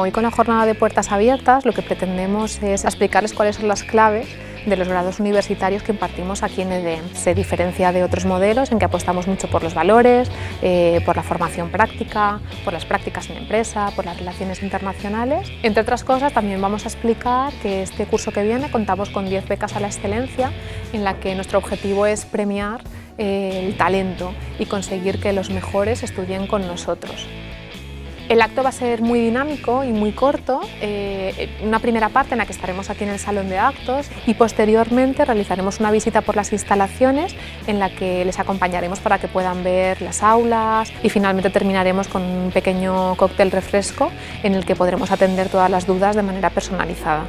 Hoy con la jornada de puertas abiertas lo que pretendemos es explicarles cuáles son las claves de los grados universitarios que impartimos aquí en EDEM. Se diferencia de otros modelos en que apostamos mucho por los valores, por la formación práctica, por las prácticas en empresa, por las relaciones internacionales. Entre otras cosas, también vamos a explicar que este curso que viene contamos con 10 becas a la excelencia, en la que nuestro objetivo es premiar el talento y conseguir que los mejores estudien con nosotros. El acto va a ser muy dinámico y muy corto, una primera parte en la que estaremos aquí en el salón de actos y posteriormente realizaremos una visita por las instalaciones en la que les acompañaremos para que puedan ver las aulas y finalmente terminaremos con un pequeño cóctel refresco en el que podremos atender todas las dudas de manera personalizada.